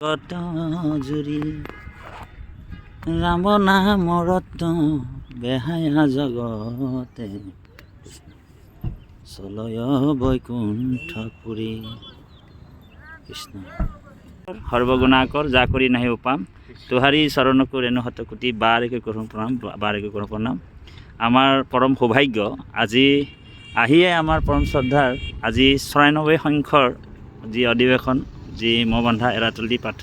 কত জুৰি ৰাম নামৰ ৰত্ন বেহায়া জগতে চলয় বৈকুণ্ঠপুৰী। কৃষ্ণ সৰ্বগুণাকৰ যা কৰি নাহি উপাম তোহাৰী চৰণকো ৰেণু শতকোটি বাৰেকে কৰোঁ প্ৰণাম বাৰেকে কৰোঁ প্ৰণাম। আমাৰ পৰম সৌভাগ্য আজি আহিয়ে আমাৰ পৰম শ্ৰদ্ধাৰ আজি ৯৪ সংখ্যৰ যি অধিৱেশন যি মহবন্ধা এৰাতলী পাঠ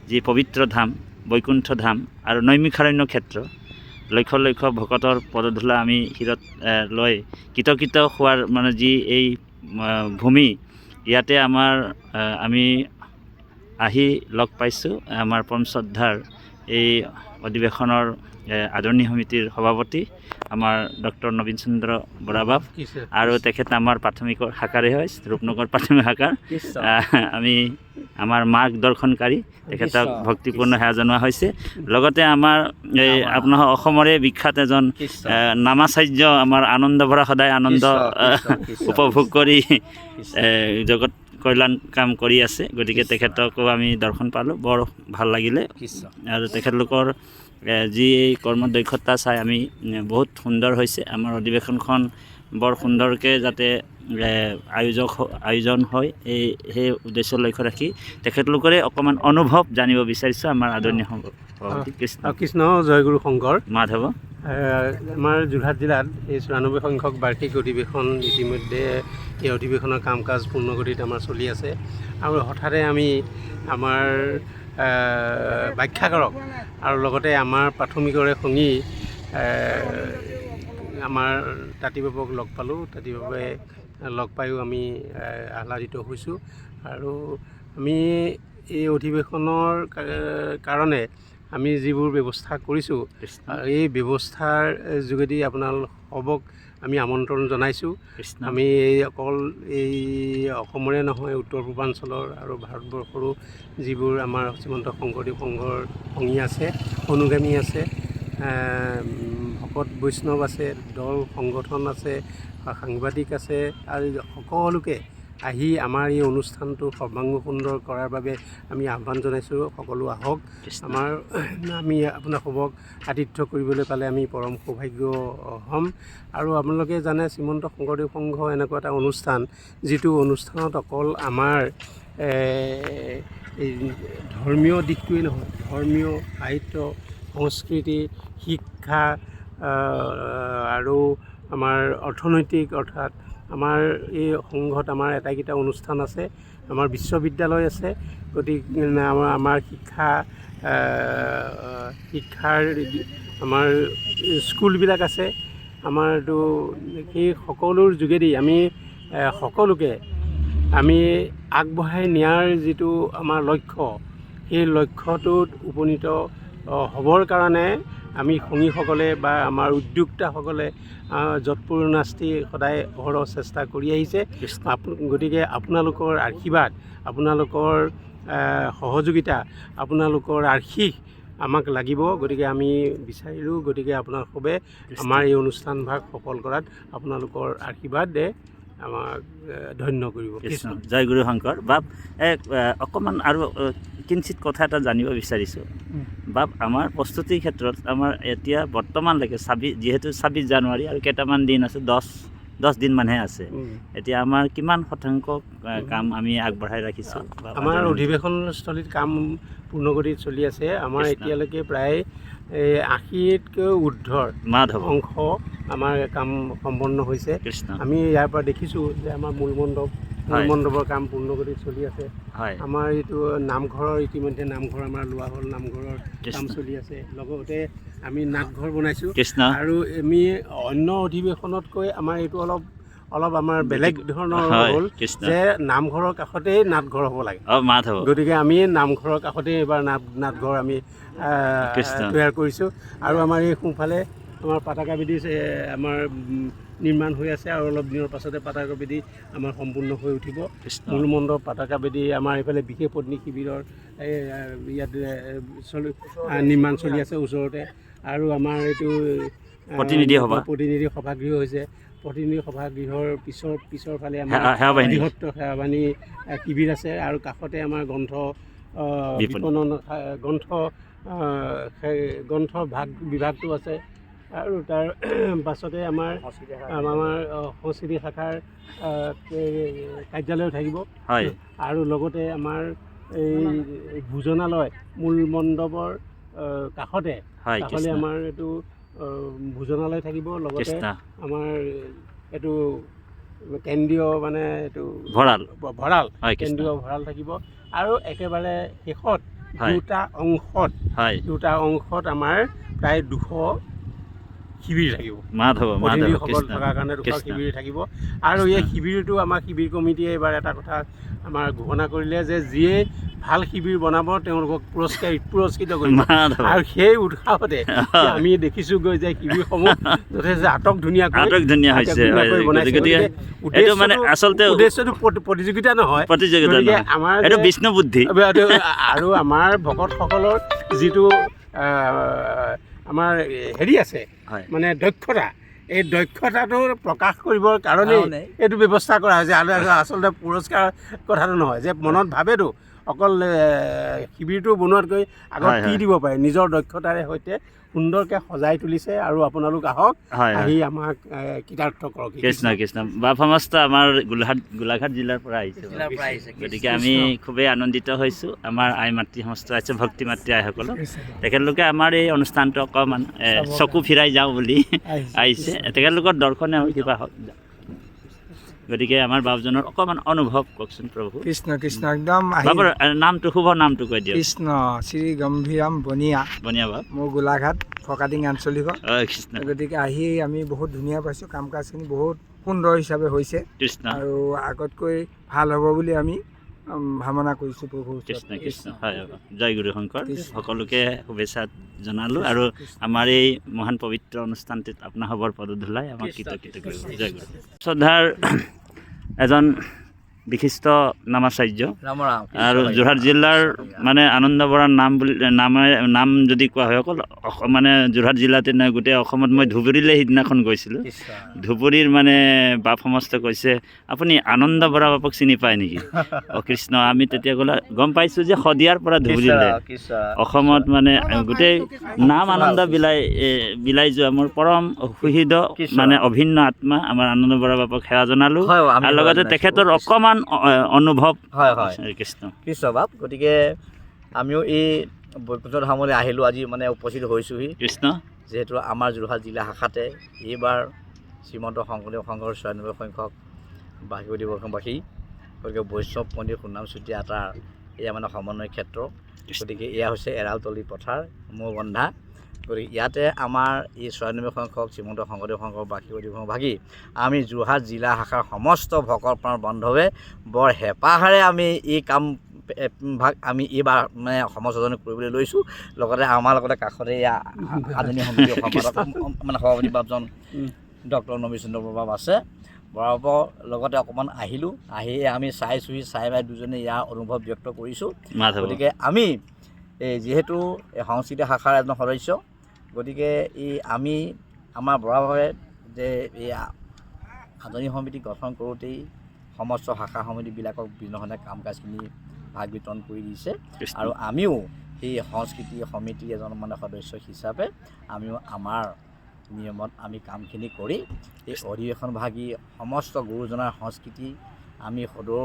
যি পবিত্ৰ ধাম বৈকুণ্ঠ ধাম আৰু নৈমিষাৰণ্য ক্ষেত্ৰ লক্ষ লক্ষ ভকতৰ পদধূলা আমি শিৰত লৈ কৃতকৃত হোৱাৰ মানে যি এই ভূমি ইয়াতে আমাৰ আমি আহি লগ পাইছোঁ আমাৰ পৰম শ্ৰদ্ধাৰ এই অধিৱেশনৰ আদৰণি সমিতিৰ সভাপতি আমাৰ ডক্টৰ নবীন চন্দ্ৰ বৰা বাপ আৰু তেখেত আমাৰ প্ৰাথমিকৰ শাখাৰে হয় ৰূপনগৰ প্ৰাথমিক শাখাৰ আমি আমাৰ মাৰ্গদৰ্শনকাৰী তেখেতক ভক্তিপূৰ্ণ সেৱা জনোৱা হৈছে। লগতে আমাৰ এই আপোনাৰ অসমৰে বিখ্যাত এজন নামাচাৰ্য আমাৰ আনন্দ ভৰা সদায় আনন্দ উপভোগ কৰি জগত কল্যাণ কাম কৰি আছে, গতিকে তেখেতকো আমি দৰ্শন পালোঁ, বৰ ভাল লাগিলে। আৰু তেখেতলোকৰ যি কৰ্মদক্ষতা চাই আমি বহুত সুন্দৰ হৈছে। আমাৰ অধিৱেশনখন বৰ সুন্দৰকৈ যাতে আয়োজন হয় সেই উদ্দেশ্য লক্ষ্য ৰাখি তেখেতলোকৰে অকণমান অনুভৱ জানিব বিচাৰিছোঁ। আমাৰ আদৰণীয় সভাপতি কৃষ্ণ জয়গুৰু শংকৰ মাধৱ আমাৰ যোৰহাট জিলাত এই ৯৪ সংখ্যক বাৰ্ষিক অধিৱেশন ইতিমধ্যে এই অধিৱেশনৰ কাম কাজ পূৰ্ণগতিত আমাৰ চলি আছে আৰু হঠাতে আমি আমাৰ ব্যাখ্যাকাৰক আৰু লগতে আমাৰ প্ৰাথমিকৰে সংগী আমাৰ তাঁতীবাবুক লগ পালোঁ। তাঁতীবাবুৱে লগ পায়ো আমি আহ্লাদিত হৈছোঁ আৰু আমি এই অধিৱেশনৰ কাৰণে আমি যিবোৰ ব্যৱস্থা কৰিছোঁ এই ব্যৱস্থাৰ যোগেদি আপোনালোকক আমি আমন্ত্ৰণ জনাইছোঁ। আমি অকল এই অসমৰে নহয় উত্তৰ পূৰ্বাঞ্চলৰ আৰু ভাৰতবৰ্ষৰো যিবোৰ আমাৰ শ্ৰীমন্ত শংকৰদেৱ সংঘৰ সংগী আছে অনুগামী আছে ভকত বৈষ্ণৱ আছে দল সংগঠন আছে সাংবাদিক আছে আৰু সকলোকে আহি আমাৰ এই অনুষ্ঠানটো সৰ্বাংগ সুন্দৰ কৰাৰ বাবে আমি আহ্বান জনাইছোঁ। সকলো আহক, আমি আপোনালোকক আতিথ্য কৰিবলৈ পালে আমি পৰম সৌভাগ্য হ'ম। আৰু আপোনালোকে জানে শ্ৰীমন্ত শংকৰদেৱ সংঘ এনেকুৱা এটা অনুষ্ঠান যিটো অনুষ্ঠানত অকল আমাৰ এই ধৰ্মীয় দিশটোৱেই নহয়, ধৰ্মীয় সাহিত্য সংস্কৃতি শিক্ষা আৰু আমাৰ অৰ্থনৈতিক অৰ্থাৎ আমাৰ এই সংঘত আমাৰ এটাইকেইটা অনুষ্ঠান আছে, আমাৰ বিশ্ববিদ্যালয় আছে, গতিকে আমাৰ শিক্ষাৰ আমাৰ স্কুলবিলাক আছে আমাৰতো। সেই সকলোৰ যোগেদি আমি সকলোকে আমি আগবঢ়াই নিয়াৰ যিটো আমাৰ লক্ষ্য সেই লক্ষ্যটোত উপনীত হ'বৰ কাৰণে আমি সংগীসকলে বা আমাৰ উদ্যোক্তাসকলে যৎপৰোনাস্তি সদায় অহৰহ চেষ্টা কৰি আহিছে। গতিকে আপোনালোকৰ আশীৰ্বাদ আপোনালোকৰ সহযোগিতা আপোনালোকৰ আশীষ আমাক লাগিব। গতিকে আমি বিচাৰিলোঁ, গতিকে আপোনালোকে আমাৰ এই অনুষ্ঠানভাগ সফল কৰাত আপোনালোকৰ আশীৰ্বাদে আমাক ধন্য কৰিব। কৃষ্ণ জয় গুৰু শংকৰ বাপ অকণমান আৰু কিঞ্চিত কথা এটা জানিব বিচাৰিছোঁ বাপ। আমাৰ প্ৰস্তুতিৰ ক্ষেত্ৰত আমাৰ এতিয়া বৰ্তমানলৈকে যিহেতু ২৬ জানুৱাৰী আৰু কেইটামান দিন আছে, 10 দিনমানহে আছে, এতিয়া আমাৰ কিমান শতাংশ কাম আমি আগবঢ়াই ৰাখিছোঁ? আমাৰ অধিৱেশনস্থলীত কাম পূৰ্ণগতিত চলি আছে। আমাৰ এতিয়ালৈকে প্ৰায় ৮০তকৈ ঊৰ্ধৰ অংশ আমাৰ কাম সম্পন্ন হৈছে। আমি ইয়াৰ পৰা দেখিছোঁ যে আমাৰ মূল মণ্ডপৰ কাম পূৰ্ণগতিত চলি আছে। আমাৰ এইটো নামঘৰৰ ইতিমধ্যে নামঘৰ আমাৰ লোৱা হ'ল, নামঘৰৰ কাম চলি আছে। লগতে আমি নাটঘৰ বনাইছোঁ আৰু আমি অন্য অধিৱেশনতকৈ আমাৰ এইটো অলপ আমাৰ বেলেগ ধৰণৰ হ'ল যে নামঘৰৰ কাষতেই নাটঘৰ হ'ব লাগে। গতিকে আমি নামঘৰৰ কাষতেই এইবাৰ নাটঘৰ আমি তৈয়াৰ কৰিছোঁ। আৰু আমাৰ এই সোঁফালে আমাৰ পতাকাবেদী আমাৰ নিৰ্মাণ হৈ আছে আৰু অলপ দিনৰ পাছতে পতাকাবেদী আমাৰ সম্পূৰ্ণ হৈ উঠিব। মূল মণ্ডপ পতাকাবেদী আমাৰ এইফালে বিশেষ পত্নী শিবিৰৰ ইয়াত নিৰ্মাণ চলি আছে ওচৰতে। আৰু আমাৰ এইটো প্ৰতিনিধি সভাগৃহ হৈছে। প্ৰতিনিধি সভাগৃহৰ পিছৰ ফালে আমাৰ বৃহত্তৰ সেৱাবাণী শিবিৰ আছে আৰু কাষতে আমাৰ গ্ৰন্থ বিপণন গ্ৰন্থ বিভাগটো আছে আৰু তাৰ পাছতে আমাৰ সংস্কৃতি শাখাৰ কাৰ্যালয় থাকিব আৰু লগতে আমাৰ এই ভোজনালয় মূল মণ্ডপৰ কাষতে আমাৰ এইটো ভোজনালয় থাকিব লগতে আমাৰ এইটো কেন্দ্ৰীয় মানে এইটো ভঁৰাল কেন্দ্ৰীয় ভঁৰাল থাকিব আৰু একেবাৰে শেষত দুটা অংশত আমাৰ প্ৰায় 200 শিবিৰ থাকিব প্ৰতিনিধিসকল থকাৰ কাৰণে 200 শিবিৰ থাকিব আৰু এই শিবিৰটো আমাৰ শিবিৰ কমিটিয়ে এইবাৰ এটা কথা আমাৰ ঘোষণা কৰিলে যে যিয়ে ভাল শিবিৰ বনাব তেওঁলোকক পুৰস্কৃত কৰিব আৰু সেই উৎসাহতে আমি দেখিছোঁগৈ যে শিবিৰসমূহ যথেষ্ট ধুনীয়া হৈছে উদ্দেশ্যটো প্ৰতিযোগিতা নহয় আমাৰ বিষ্ণু বুদ্ধি আৰু আমাৰ ভকতসকলৰ যিটো আমাৰ হেৰি আছে মানে দক্ষতা এই দক্ষতাটো প্ৰকাশ কৰিবৰ কাৰণেই এইটো ব্যৱস্থা কৰা হৈছে আৰু আচলতে পুৰস্কাৰ কথাটো নহয় যে মনত ভাবেতো অকল শিবিৰটো বনোৱাতকৈ আগত কি দিব পাৰে নিজৰ দক্ষতাৰে সৈতে সুন্দৰকৈ সজাই তুলিছে আৰু আপোনালোক আহক আহি আমাক কৃতাৰ্থ কৰক কৃষ্ণ বাপ সমাজ আমাৰ গোলাঘাট জিলাৰ পৰা আহিছে গতিকে আমি খুবেই আনন্দিত হৈছোঁ আমাৰ আই মাতৃ সমস্ত আছে ভক্তি মাতৃ আইসকলক তেখেতলোকে আমাৰ এই অনুষ্ঠানটো অকণমান চকু ফিৰাই যাওঁ বুলি আহিছে তেখেতলোকৰ দৰ্শনে কিবা হওক গতিকে আমাৰ বাপজনৰ অকণমান অনুভৱ কওকচোন প্ৰভু কৃষ্ণ একদম বাপৰ নামটো শুভ নামটো কৈ দিয়ক কৃষ্ণ শ্ৰী গম্ভীৰাম বনিয়া বাপ মোৰ গোলাঘাট ফকাটিং আঞ্চলিক কৃষ্ণ গতিকে আহি আমি বহুত ধুনীয়া পাইছোঁ কাম কাজখিনি বহুত সুন্দৰ হিচাপে হৈছে কৃষ্ণ আৰু আগতকৈ ভাল হ'ব বুলি আমি ভাৱনা কৰিছোঁ প্ৰভু কৃষ্ণ হয় জয় গুৰু শংকৰ সকলোকে শুভেচ্ছা জনালোঁ আৰু আমাৰ এই মহান পবিত্ৰ অনুষ্ঠানটিত আপোনাৰ খবৰ পদধূলাই আমাক কৃতজ্ঞ কৰিব জয় গুৰু শ্ৰদ্ধাৰ এজন বিশিষ্ট নামাচাৰ্য আৰু যোৰহাট জিলাৰ মানে আনন্দ বৰাৰ নাম যদি কোৱা হয় অকল মানে যোৰহাট জিলাতে নহয় গোটেই অসমত মই ধুবুৰীলৈ সিদিনাখন গৈছিলোঁ ধুবুৰীৰ মানে বাপ সমস্ত কৈছে আপুনি আনন্দ বৰা বাপক চিনি পায় নেকি কৃষ্ণ আমি তেতিয়া গম পাইছোঁ যে শদিয়াৰ পৰা ধুবুৰীলৈ অসমত মানে গোটেই নাম আনন্দ বিলাই যোৱা মোৰ পৰম সুহৃদ মানে অভিন্ন আত্মা আমাৰ আনন্দ বৰা বাপক সেৱা জনালোঁ আৰু লগতে তেখেতৰ অকণমান অনুভৱ কৃষ্ণ বাপ গতিকে আমিও এই বৈকুণ্ঠ ধামলৈ আহিলোঁ আজি মানে উপস্থিত হৈছোঁহি কৃষ্ণ যিহেতু আমাৰ যোৰহাট জিলা শাখাতে এইবাৰ শ্ৰীমন্ত শংকৰদেৱ সংঘৰ ৯৬ সংখ্যক বাৰ্ষিক অধিৱেশনবাসী গতিকে বৈষ্ণৱ পণ্ডিত সুনাম চুতীয়া আটাৰ এয়া মানে সমন্বয় ক্ষেত্ৰ গতিকে এয়া হৈছে এৰালতলী পথাৰ মোৰ বন্ধা গতিকে ইয়াতে আমাৰ এই ৯৬ সংখ্যক শ্ৰীমন্ত শংকৰদেৱ সংঘৰ বাৰ্ষিক অধিৱেশনভাগী আমি যোৰহাট জিলা শাখাৰ সমস্ত ভকতপ্ৰাণ বান্ধৱে বৰ হেঁপাহেৰে আমি এই কাম ভাগ আমি এইবাৰ মানে সমাজোধন কৰিবলৈ লৈছোঁ লগতে আমাৰ লগতে কাষতে এয়া আধুনিক সমিতিৰ মানে সভাপতি বাপজন ডক্টৰ নবী চন্দ্ৰ বাপ আছে বৰাবৰ লগতে অকণমান আহিলোঁ আহি আমি চাইছোঁহি চাই বাই দুজনে ইয়াৰ অনুভৱ ব্যক্ত কৰিছোঁ গতিকে আমি এই যিহেতু সংস্কৃতি শাখাৰ এজন সদস্য গতিকে আমি আমাৰ বৰাবৰে যে এই আধুনিক সমিতি গঠন কৰোঁতেই সমস্ত শাখা সমিতিবিলাকক বিভিন্ন ধৰণে কাম কাজখিনি ভাগ বিতৰণ কৰি দিছে আৰু আমিও সেই সংস্কৃতি সমিতিৰ এজন মানে সদস্য হিচাপে আমিও আমাৰ নিয়মত আমি কামখিনি কৰি এই অধিৱেশনভাগী সমস্ত গুৰুজনাৰ সংস্কৃতি আমি সদৌ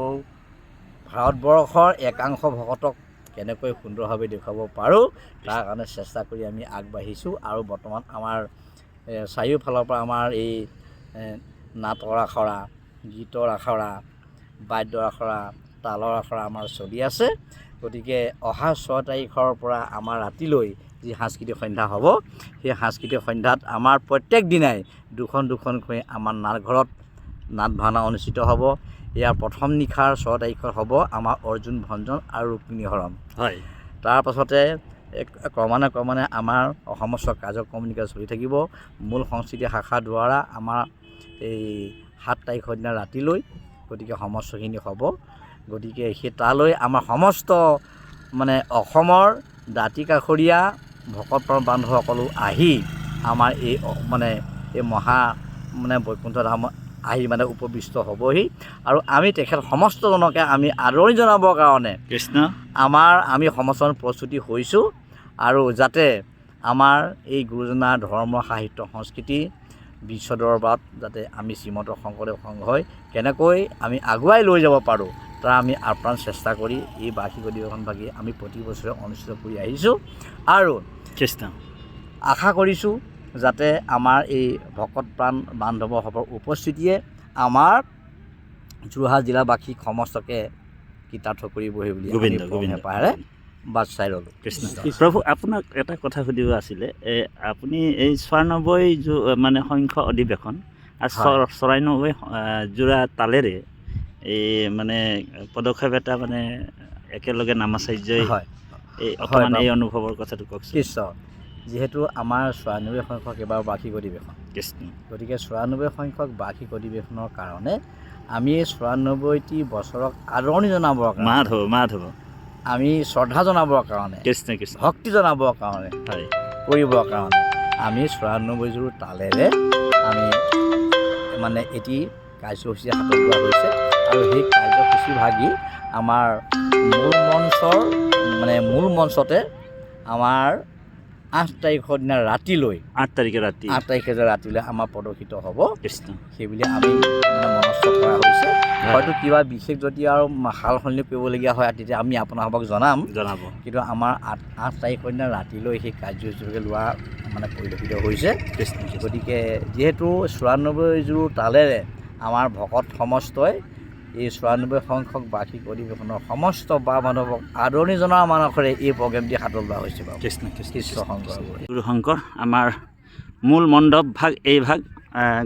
ভাৰতবৰ্ষৰ একাংশ ভকতক কেনেকৈ সুন্দৰভাৱে দেখুৱাব পাৰোঁ তাৰ কাৰণে চেষ্টা কৰি আমি আগবাঢ়িছোঁ আৰু বৰ্তমান আমাৰ চাৰিওফালৰ পৰা আমাৰ এই নাটৰ আখৰা গীতৰ আখৰা বাদ্যৰ আখৰা তালৰ আখৰা আমাৰ চলি আছে গতিকে অহা ৬ তাৰিখৰ পৰা আমাৰ ৰাতিলৈ যি সাংস্কৃতিক সন্ধ্যা হ'ব সেই সাংস্কৃতিক সন্ধ্যাত আমাৰ প্ৰত্যেক দিনাই দুখনকৈ আমাৰ নাটঘৰত নাট ভাওনা অনুষ্ঠিত হ'ব ইয়াৰ প্ৰথম নিশাৰ ৬ তাৰিখত হ'ব আমাৰ অৰ্জুন ভঞ্জন আৰু ৰুক্মিণী হৰণ হয় তাৰ পাছতে ক্ৰমান্বয়ে আমাৰ সমস্ত কাৰ্যক্ৰমণিকা চলি থাকিব মূল সংস্কৃতি শাখাৰ দ্বাৰা আমাৰ এই ৭ তাৰিখৰ দিনা ৰাতিলৈ গতিকে সমস্তখিনি হ'ব গতিকে সেই তালৈ আমাৰ সমস্ত মানে অসমৰ দাঁতি কাষৰীয়া ভকতপ্ৰাণ বান্ধৱসকলো আহি আমাৰ এই মানে এই মহা মানে বৈকুণ্ঠ ধাম আহি মানে উপবিষ্ট হ'বহি আৰু আমি তেখেত সমস্তজনকে আমি আদৰণি জনাবৰ কাৰণে কৃষ্ণ আমি সমস্ত প্ৰস্তুতি হৈছোঁ আৰু যাতে আমাৰ এই গুৰুজনাৰ ধৰ্ম সাহিত্য সংস্কৃতি বিশ্ব দৰবাৰত যাতে আমি শ্ৰীমন্ত শংকৰদেৱ সংঘই কেনেকৈ আমি আগুৱাই লৈ যাব পাৰোঁ তাৰ আমি আপ্ৰাণ চেষ্টা কৰি এই বাৰ্ষিক অধিৱেশনভাগি আমি প্ৰতি বছৰে অনুষ্ঠিত কৰি আহিছোঁ আৰু কৃষ্ণ আশা কৰিছোঁ যাতে আমাৰ এই ভকত প্ৰাণ বান্ধৱসকলৰ উপস্থিতিয়ে আমাৰ যোৰহাট জিলাবাসীক সমস্তকে কৃতাৰ্থ কৰিবহি বুলি গোবিন্দ আমি গোবিন্দ হেঁপাহেৰে বাট চাই ল'লোঁ। কৃষ্ণ প্ৰভু আপোনাক এটা কথা সুধিব আছিলে আপুনি এই ৯৪ মানে সংখ্য অধিৱেশন আৰু ৯৪ যোৰা তালেৰে এই মানে পদক্ষেপ এটা মানে একেলগে নামাচাৰ্যই হয় এই অকণমান এই অনুভৱৰ কথাটো কওকচোন। নিশ্চয় যিহেতু আমাৰ ৯৪ সংখ্যক এইবাৰ বাৰ্ষিক অধিৱেশন কৃষ্ণ গতিকে ৯৪ সংখ্যক বাৰ্ষিক অধিৱেশনৰ কাৰণে আমি এই ৯৪টি বছৰক আদৰণি জনাবৰ কাৰণে মাধৱ আমি শ্ৰদ্ধা জনাবৰ কাৰণে কৃষ্ণ কৃষ্ণ ভক্তি জনাবৰ কাৰণে হয় কৰিবৰ কাৰণে আমি ৯৪যোৰ তালেৰে আমি মানে এটি কাৰ্যসূচী হাতত লোৱা হৈছে আৰু সেই কাৰ্যসূচীভাগি আমাৰ মূল মঞ্চতে আমাৰ ৮ তাৰিখৰ দিনা ৰাতিলৈ ৮ তাৰিখে ৰাতিলৈ আমাৰ প্ৰদৰ্শিত হ'ব কৃষ্ণ সেইবুলি আমি মানে মনস্থ কৰা হৈছে হয়তো কিবা বিশেষ যদি আৰু সাল সলনি কৰিবলগীয়া হয় তেতিয়া আমি আপোনালোকক জনাব কিন্তু আমাৰ ৮ তাৰিখৰ দিনা ৰাতিলৈ সেই কাৰ্যসূচীভাগে লোৱা মানে পৰিলক্ষিত হৈছে কৃষ্ণ গতিকে যিহেতু ৯৪যোৰ তালেৰে আমাৰ ভকত সমস্তই এই ৯৪ সংখ্যক বাৰ্ষিক অধিৱেশনৰ সমস্ত বা মানৱক আদৰণি জনোৱাৰ মানসেৰে এই প্ৰগ্ৰেমটি হাতত লোৱা হৈছে বাৰু কৃষ্ণ কৃষ্ণ শংকৰ গুৰু শংকৰ আমাৰ মূল মণ্ডপ ভাগ এই ভাগ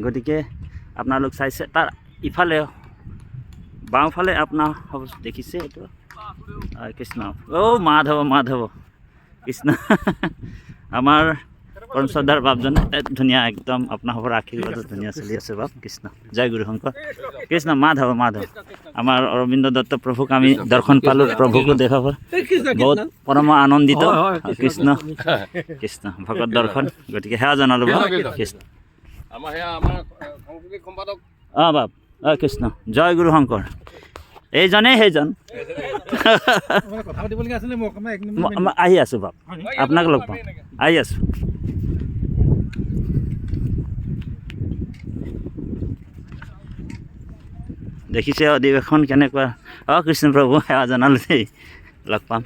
গতিকে আপোনালোক চাইছে তাৰ ইফালে বাওঁফালে আপোনাৰ দেখিছে এইটো কৃষ্ণ মাধৱ কৃষ্ণ আমাৰ পৰম শ্ৰদ্ধাৰ বাপজনে ধুনীয়া একদম আপোনালোকৰ আশীৰ্বাদত ধুনীয়া চলি আছে বাপ কৃষ্ণ জয় গুৰু শংকৰ কৃষ্ণ মাধৱ আমাৰ অৰবিন্দ দত্ত প্ৰভুক আমি দৰ্শন পালোঁ প্ৰভুকো দেখা পালোঁ বহুত পৰম আনন্দিত কৃষ্ণ ভকত দৰ্শন গতিকে সেৱা জনালোঁ কৃষ্ণ অঁ বাপ কৃষ্ণ জয় গুৰু শংকৰ এইজনেই সেইজন আহি আছোঁ বাপ আপোনাক লগ পাম আহি আছোঁ দেখিছে অধিৱেশন কেনেকুৱা কৃষ্ণ প্ৰভু সেৱা জনালোঁ দেই লগ পাম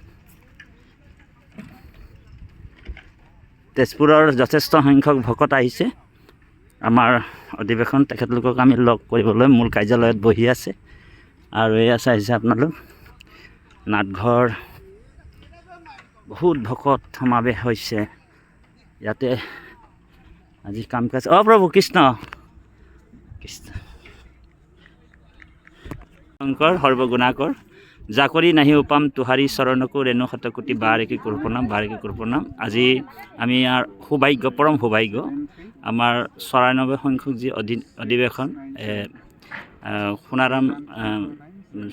তেজপুৰৰ যথেষ্ট সংখ্যক ভকত আহিছে আমাৰ অধিৱেশন তেখেতলোকক আমি লগ কৰিবলৈ মূল কাৰ্যালয়ত বহি আছে আৰু এয়া চাইছে আপোনালোক নাটঘৰ বহুত ভকত সমাৱেশ হৈছে ইয়াতে আজি কাম কাজ প্ৰভু কৃষ্ণ শংকৰ সৰ্বগুণাকৰ জাকৰি নাহি উপাম তোহাৰী চৰণকো ৰেণু শতকোটি বাৰেকে কৰো প্ৰণাম আজি আমি ইয়াৰ পৰম সৌভাগ্য আমাৰ ৯৪ সংখ্যক যি অধিৱেশন সোণাৰাম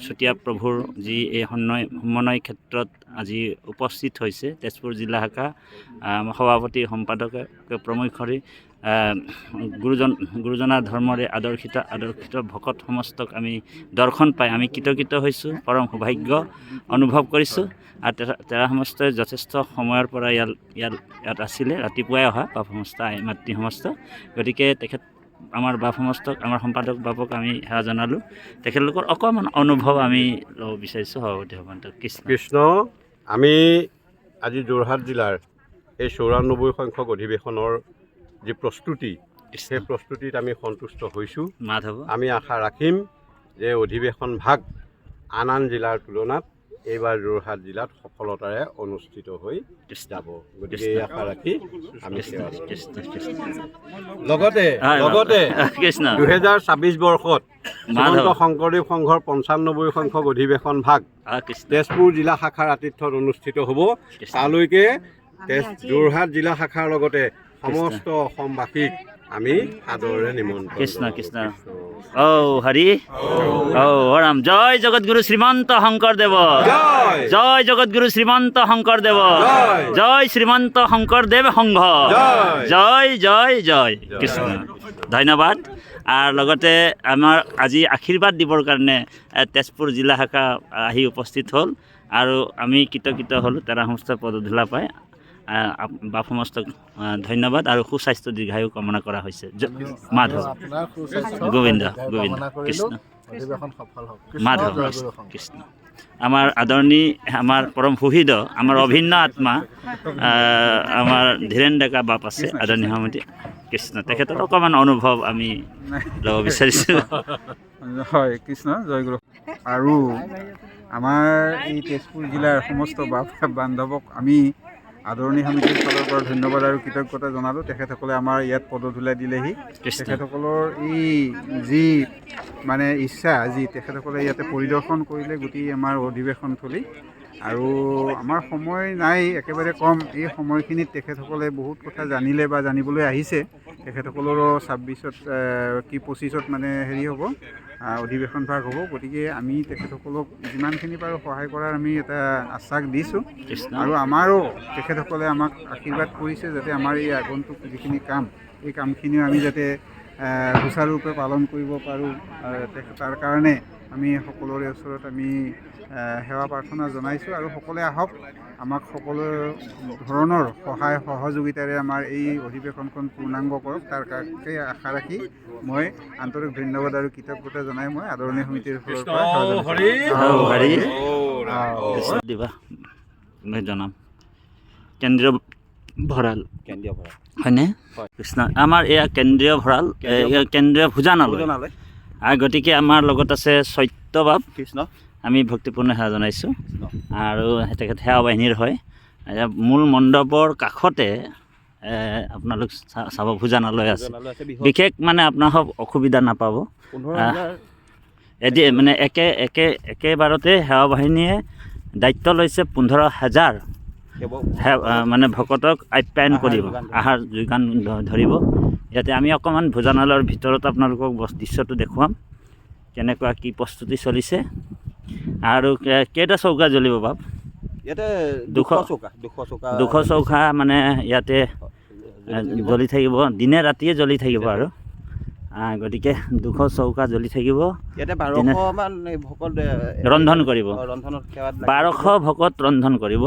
চুতীয়া প্ৰভুৰ যি এই সমন্বয় ক্ষেত্ৰত আজি উপস্থিত হৈছে তেজপুৰ জিলা শাখা সভাপতি সম্পাদক প্ৰমুখৰে গুৰুজনাৰ ধৰ্মৰে আদৰ্শিত ভকত সমস্তক আমি দৰ্শন পাই আমি কৃতকৃত হৈছোঁ পৰম সৌভাগ্য অনুভৱ কৰিছোঁ আৰু তেৰা সমস্তই যথেষ্ট সময়ৰ পৰা ইয়াত আছিলে ৰাতিপুৱাই অহা বাপ সমস্ত মাতৃ সমস্ত গতিকে তেখেত আমাৰ বাপ সমস্তক আমাৰ সম্পাদক বাপক আমি সেৱা জনালোঁ তেখেতলোকৰ অকণমান অনুভৱ আমি ল'ব বিচাৰিছোঁ সভাপতি সভাপতি কৃষ্ণ আমি আজি যোৰহাট জিলাৰ এই ৯৪ সংখ্যক অধিৱেশনৰ যি প্ৰস্তুতি সেই প্ৰস্তুতিত আমি সন্তুষ্ট হৈছোঁ মাধৱ আমি আশা ৰাখিম যে অধিৱেশন ভাগ আন জিলাৰ তুলনাত এইবাৰ যোৰহাট জিলাত সফলতাৰে অনুষ্ঠিত হৈ যাব গতিকে এই আশা ৰাখি আমি লগতে ২০২৬ বৰ্ষত শ্ৰীমন্ত শংকৰদেৱ সংঘৰ ৯৫ সংখ্যক অধিৱেশন ভাগ তেজপুৰ জিলা শাখাৰ আতিথ্যত অনুষ্ঠিত হ'ব তালৈকে যোৰহাট জিলা শাখাৰ লগতে সমস্ত অসমবাসীক আমি আদৰেৰে নিমন্ত্ৰণ কৃষ্ণ হৰি ৰাম জয় জগতগুৰু শ্ৰীমন্ত শংকৰদেৱ জয় জগতগুৰু শ্ৰীমন্ত শংকৰদেৱ জয় শ্ৰীমন্ত শংকৰদেৱ সংঘ জয় জয় জয় কৃষ্ণ ধন্যবাদ আৰু লগতে আমাৰ আজি আশীৰ্বাদ দিবৰ কাৰণে তেজপুৰ জিলা শাখা আহি উপস্থিত হ'ল আৰু আমি কৃতজ্ঞ হ'লোঁ তেৰা সংস্থা পদধূলা পাই বাপ সমস্তক ধন্যবাদ আৰু সুস্বাস্থ্য দীৰ্ঘায়ু কামনা কৰা হৈছে মাধৱ গোবিন্দ গোবিন্দ কৃষ্ণ মাধৱ কৃষ্ণ আমাৰ আদৰণী আমাৰ পৰম সুহৃদ আমাৰ অভিন্ন আত্মা আমাৰ ধীৰেন ডেকা বাপ আছে আদৰণী সমিতি কৃষ্ণ তেখেতৰ অকণমান অনুভৱ আমি ল'ব বিচাৰিছোঁ হয় কৃষ্ণ জয়গুৰু আৰু আমাৰ এই তেজপুৰ জিলাৰ সমস্ত বান্ধৱক আমি আদৰণি সমিতিৰ ফালৰ পৰা ধন্যবাদ আৰু কৃতজ্ঞতা জনালোঁ তেখেতসকলে আমাৰ ইয়াত পদধূলা দিলেহি তেখেতসকলৰ এই যি মানে ইচ্ছা আজি তেখেতসকলে ইয়াতে পৰিদৰ্শন কৰিলে গোটেই আমাৰ অধিৱেশনথলী আৰু আমাৰ সময় নাই একেবাৰে কম এই সময়খিনিত তেখেতসকলে বহুত কথা জানিলে বা জানিবলৈ আহিছে তেখেতসকলৰো 26ত কি 25ত মানে হেৰি হ'ব অধিৱেশন ভাগ হ'ব গতিকে আমি তেখেতসকলক যিমানখিনি পাৰোঁ সহায় কৰাৰ আমি এটা আশ্বাস দিছোঁ আৰু আমাৰো তেখেতসকলে আমাক আশীৰ্বাদ কৰিছে যাতে আমাৰ এই আগন্তুক যিখিনি কাম এই কামখিনিও আমি যাতে সুচাৰুৰূপে পালন কৰিব পাৰোঁ তাৰ কাৰণে আমি সকলোৰে ওচৰত আমি সেৱা প্ৰাৰ্থনা জনাইছোঁ আৰু সকলোৱে আহক আমাক সকলো ধৰণৰ সহায় সহযোগিতাৰে আমাৰ এই অধিৱেশনখন পূৰ্ণাংগ কৰক তাৰ কাৰণে আশা ৰাখি মই আন্তৰিক ধন্যবাদ আৰু কৃতজ্ঞতা জনাই মই আদৰণি সমিতিৰ ফালৰ পৰা দিবা মই জনাম কেন্দ্ৰীয় ভঁৰাল হয়নে কৃষ্ণ আমাৰ এয়া কেন্দ্ৰীয় ভঁৰাল কেন্দ্ৰীয় ভোজনালয় গতিকে আমাৰ লগত আছে সত্যবাব কৃষ্ণ আমি ভক্তিপূৰ্ণ সেৱা জনাইছোঁ আৰু তেখেত সেৱা বাহিনীৰ হয় মূল মণ্ডপৰ কাষতে আপোনালোক চাব ভোজনালয় আছে বিশেষ মানে আপোনাৰ অসুবিধা নাপাব মানে একেবাৰতে সেৱা বাহিনীয়ে দায়িত্ব লৈছে 15,000 মানে ভকতক আপ্যায়ন কৰিব আহাৰ যোগান ধৰিব ইয়াতে আমি অকণমান ভোজনালয়ৰ ভিতৰত আপোনালোকক দৃশ্যটো দেখুৱাম কেনেকুৱা কি প্ৰস্তুতি চলিছে আৰু কেইটা চৌকা জ্বলিব বাপ ইয়াতে 200 চৌকা মানে ইয়াতে জ্বলি থাকিব দিনে ৰাতিয়ে জ্বলি থাকিব আৰু গতিকে 200 চৌকা জ্বলি থাকিব ইয়াতে 1200 মান ভকত ৰন্ধন কৰিব 1200 ভকত ৰন্ধন কৰিব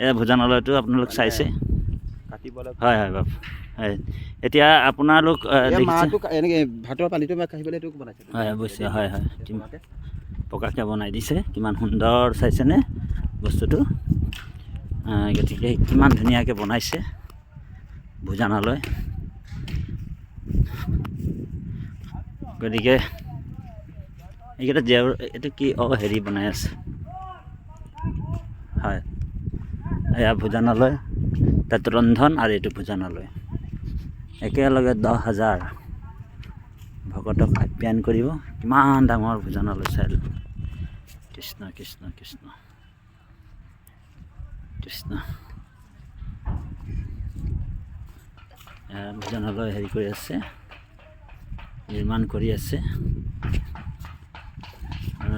এই ভোজনালয়টো আপোনালোক চাইছে হয় হয় বাপ হয় এতিয়া আপোনালোক ভাতৰ পানীটো কাঢ়িবলৈ বনাইছে হয় অৱশ্যে হয় হয় পকাকৈ বনাই দিছে কিমান সুন্দৰ চাইছেনে বস্তুটো গতিকে কিমান ধুনীয়াকৈ বনাইছে ভোজনালয় গতিকে এইকেইটা এইটো কি হেৰি বনাই আছে হয় এয়া ভোজনালয় তাত ৰন্ধন আৰু এইটো ভোজনালয় একেলগে 10,000 ভকতক আপ্যায়ন কৰিব কিমান ডাঙৰ ভোজনালয় চাই কৃষ্ণ কৃষ্ণ কৃষ্ণ কৃষ্ণ ভোজনালয় হেৰি কৰি আছে নিৰ্মাণ কৰি আছে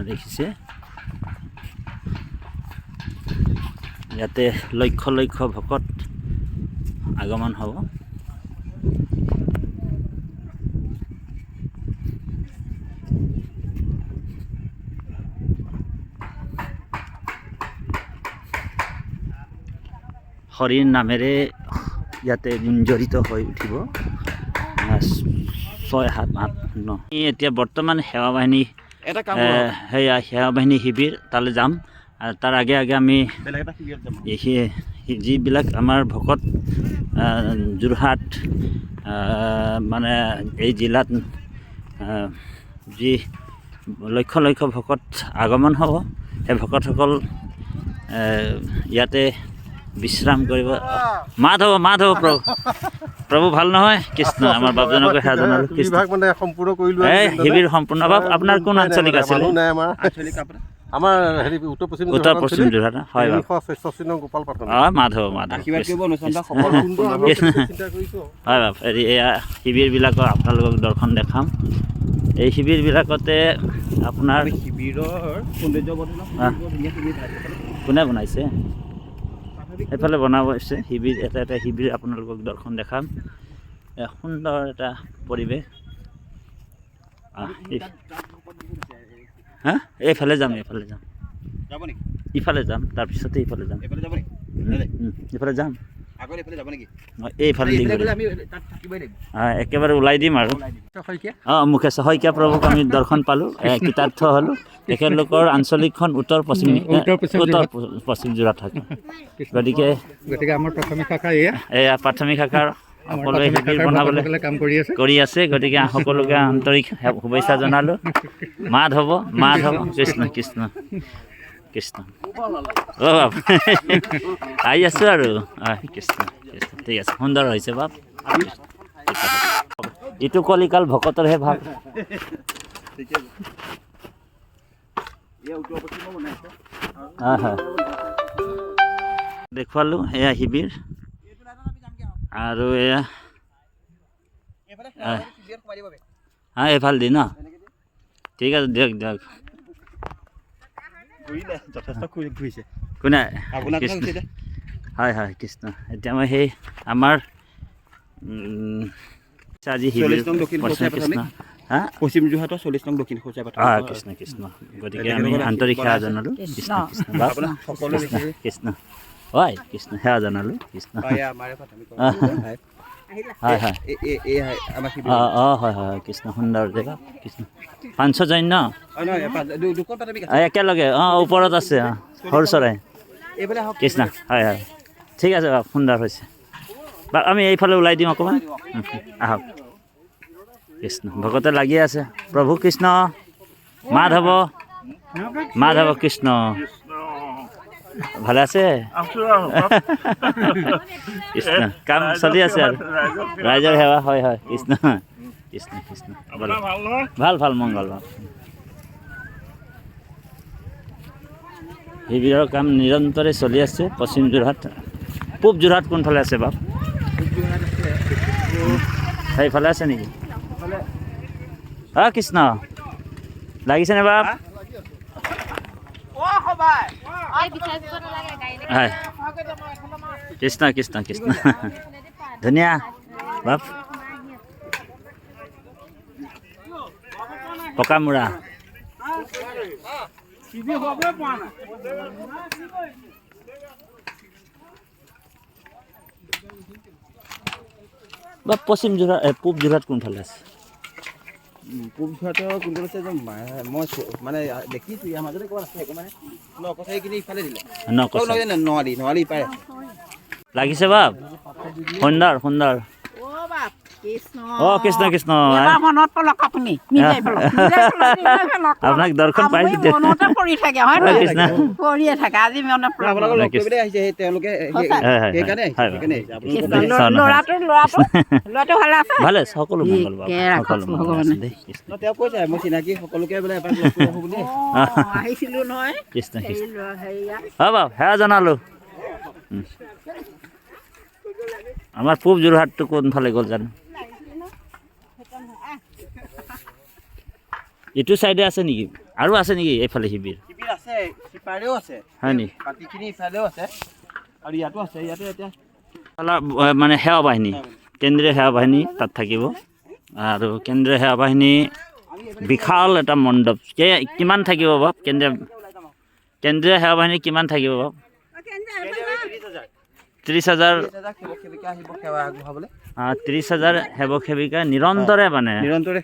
দেখিছে ইয়াতে লক্ষ লক্ষ ভকত আগমন হ'ব হৰিৰ নামেৰে ইয়াতে জড়িত হৈ উঠিব 6, 7, 8, 9 এতিয়া বৰ্তমান সেৱা বাহিনী সেয়া সেৱা বাহিনী শিবিৰ তালৈ যাম আৰু তাৰ আগে আগে আমি যিবিলাক আমাৰ ভকত যোৰহাট মানে এই জিলাত যি লক্ষ লক্ষ ভকত আগমন হ'ব সেই ভকতসকল ইয়াতে বিশ্ৰাম কৰিব মাধৱ প্ৰভু ভাল নহয় কৃষ্ণ আমাৰ বাপজনকে সেৱা জনালোঁ কৃষ্ণ সম্পূৰ্ণ কৰিলোঁ শিবিৰ সম্পূৰ্ণ বাপ আপোনাৰ কোন আঞ্চলিক আছিলে আমাৰ হেৰি উত্তৰ পশ্চিম যোৰহাট হয় মাধৱ হয় বাপ হেৰি এয়া শিবিৰবিলাকৰ আপোনালোকক দৰ্শন দেখাম এই শিবিৰবিলাকতে আপোনাৰ শিবিৰৰ কোনে বনাইছে এইফালে বনাব হৈছে শিবিৰ এটা এটা শিবিৰ আপোনালোকক দৰ্শন দেখাম সুন্দৰ এটা পৰিৱেশ হা এইফালে যাম যাব নেকি ইফালে যাম তাৰপিছতে ইফালে যাম এইফালে যাব নেকি ইফালে যাম আগত এইফালে যাব নেকি এইফালে দি গ'লে আমি তাত থাকিবই লাগিব একেবাৰে ওলাই দিম আৰু মুকেশ শইকীয়া প্ৰভুক আমি দৰ্শন পালোঁ কৃতাৰ্থ হ'লোঁ তেখেতলোকৰ আঞ্চলিকখন উত্তৰ পশ্চিম যোৰা থাকে গতিকে আমাৰ প্ৰাথমিক শাখা এয়া প্ৰাথমিক শাখাৰ সকলোৱে শিবিৰ বনাবলৈ কৰি আছে গতিকে সকলোকে আন্তৰিক শুভেচ্ছা জনালোঁ মাধৱ কৃষ্ণ কৃষ্ণ কৃষ্ণ বাপ আহি আছোঁ আৰু কৃষ্ণ কৃষ্ণ ঠিক আছে সুন্দৰ হৈছে বাপ ইটো কলিকাল ভকতৰহে ভাৱ দেখুৱালোঁ এয়া শিবিৰ আৰু এয়া এইফাল দি ন ঠিক আছে দিয়ক যথেষ্ট ঘূৰিছে কোনে হয় কৃষ্ণ এতিয়া মই সেই আমাৰ আজি কৃষ্ণ পশ্চিম যোৰহাটৰ 40 নং দক্ষিণ খোজা কৃষ্ণ কৃষ্ণ গতিকে আমি আন্তৰিক সেৱা জনালোঁ কৃষ্ণ কৃষ্ণ হয় কৃষ্ণ সেৱা জনালোঁ কৃষ্ণ হয় কৃষ্ণ সুন্দৰ জেগা কৃষ্ণ পাঞ্চজন্য একেলগে ওপৰত আছে সৰু চৰাই কৃষ্ণ হয় ঠিক আছে বাৰু সুন্দৰ হৈছে বাৰু আমি এইফালে ওলাই দিওঁ অকণমান আহক কৃষ্ণ ভকতে লাগি আছে প্ৰভু কৃষ্ণ মাধৱ কৃষ্ণ ভালে আছে কৃষ্ণ কাম চলি আছে আৰু ৰাইজৰ সেৱা হয় কৃষ্ণ কৃষ্ণ কৃষ্ণ ভাল মংগল শিবিৰৰ কাম নিৰন্তৰে চলি আছে পশ্চিম যোৰহাট পূব যোৰহাট কোনফালে আছে বাপ সেইফালে আছে নেকি কৃষ্ণ লাগিছেনে বাপ হয় কৃষ্ণ কৃষ্ণ কৃষ্ণ ধুনীয়া বাপ পকামুৰা বা পশ্চিম যোৰহাট পূব যোৰহাট কোনফালে আছে পূব যোৰহাটৰ কোনটো আছে যে মই মানে দেখিছোঁ ইয়াৰ মাজতে ক'ৰবাত আছে মানে নকচাইখিনি ইফালে দিলে নোৱাৰি পাৰে লাগিছে বাপ সুন্দৰ কৃষ্ণ কৃষ্ণ আপোনাক দৰ্শন পাইছোঁ ভালে সকলো তেওঁ কৈছে মই চিনাকি সকলোকে বোলে এবাৰ আহিছিলোঁ নহয় কৃষ্ণ কৃষ্ণ হয় বাৰু সেয়া জনালোঁ আমাৰ পূব যোৰহাটটো কোনফালে গ'ল জানো এইটো চাইডে আছে নেকি আৰু আছে নেকি এইফালে শিবিৰ আছে সিপাৰেও আছে হয় নেকি বাকীখিনি ইফালেও আছে আৰু ইয়াতো আছে ইয়াতে এতিয়া মানে সেৱা বাহিনী কেন্দ্ৰীয় সেৱা বাহিনী তাত থাকিব আৰু কেন্দ্ৰীয় সেৱা বাহিনী বিশাল এটা মণ্ডপ কিমান থাকিব বাপ কেন্দ্ৰীয় সেৱা বাহিনী কিমান থাকিব বাপ 30,000 30,000 সেৱক সেৱিকা নিৰন্তৰে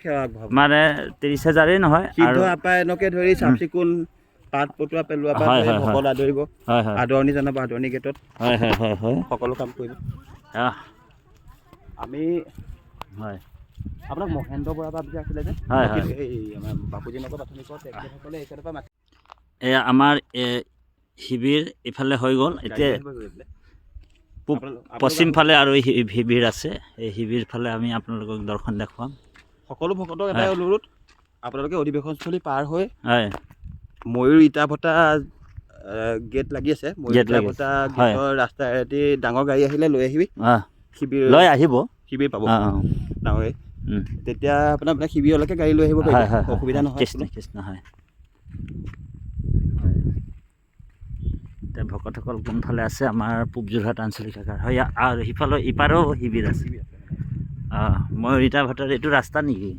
সেৱা আগবঢ়াব মানে 30,000 নহয় সিদ্ধ আপায়নকে ধৰি চাফ চিকুণ পাত পতুৱা পেলোৱা ভকত আদৰিব আদৰণি জনাব আদৰণি গেটত সকলো কাম কৰিব আমি আপোনাক মহেন্দ্ৰ বৰা বাপ যে আছিলে যে আমাৰ বাপুজী নগৰ প্ৰাথমিকৰ তেখেতসকলে এইফালৰ পৰা মাতি এয়া আমাৰ শিবিৰ ইফালে হৈ গ'ল এতিয়া পশ্চিম ফালে আৰু শিবিৰ আছে এই শিবিৰ ফালে আমি আপোনালোকক দৰ্শন দেখুৱাম সকলো ভকতক এটাই অনুৰোধ আপোনালোকে অধিৱেশনস্থলী পাৰ হৈ ময়ূৰ ইটা ভটা গেট লাগি আছে ময়ূৰ ভটা গেটৰ ৰাস্তাৰেদি ডাঙৰ গাড়ী আহিলে লৈ আহিবি শিবিৰ লৈ আহিব শিবিৰ পাব ডাঙৰ তেতিয়া আপোনাৰ শিবিৰলৈকে গাড়ী লৈ আহিব অসুবিধা নহয় কৃষ্ণ হয় ভকতসকল কোনফালে আছে আমাৰ পূব যোৰহাট আঞ্চলিক শাখাৰ হয় আৰু সিফালেও ইপাৰেও শিবিৰ আছে ময়ূৰ ইটা ভটাৰ এইটো ৰাস্তা নেকি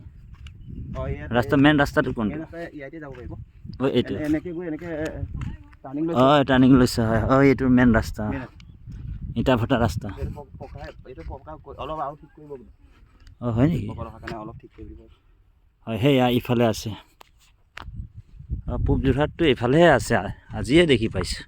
ৰাস্তা মেইন ৰাস্তাটো কোনটো ইয়াতে যাব পাৰিব অ' এইটো এনেকৈ গৈ এনেকৈ টাৰ্ণিং অঁ টাৰ্ণিং লৈছে হয় অঁ এইটো মেইন ৰাস্তা ইটা ভটা ৰাস্তা এইটো পকা অলপ আৰু ঠিক কৰিব অঁ হয় নেকি কাৰণে অলপ ঠিক কৰি দিব হয় সেয়া ইফালে আছে পূব যোৰহাটটো এইফালেহে আছে আজিয়ে দেখি পাইছোঁ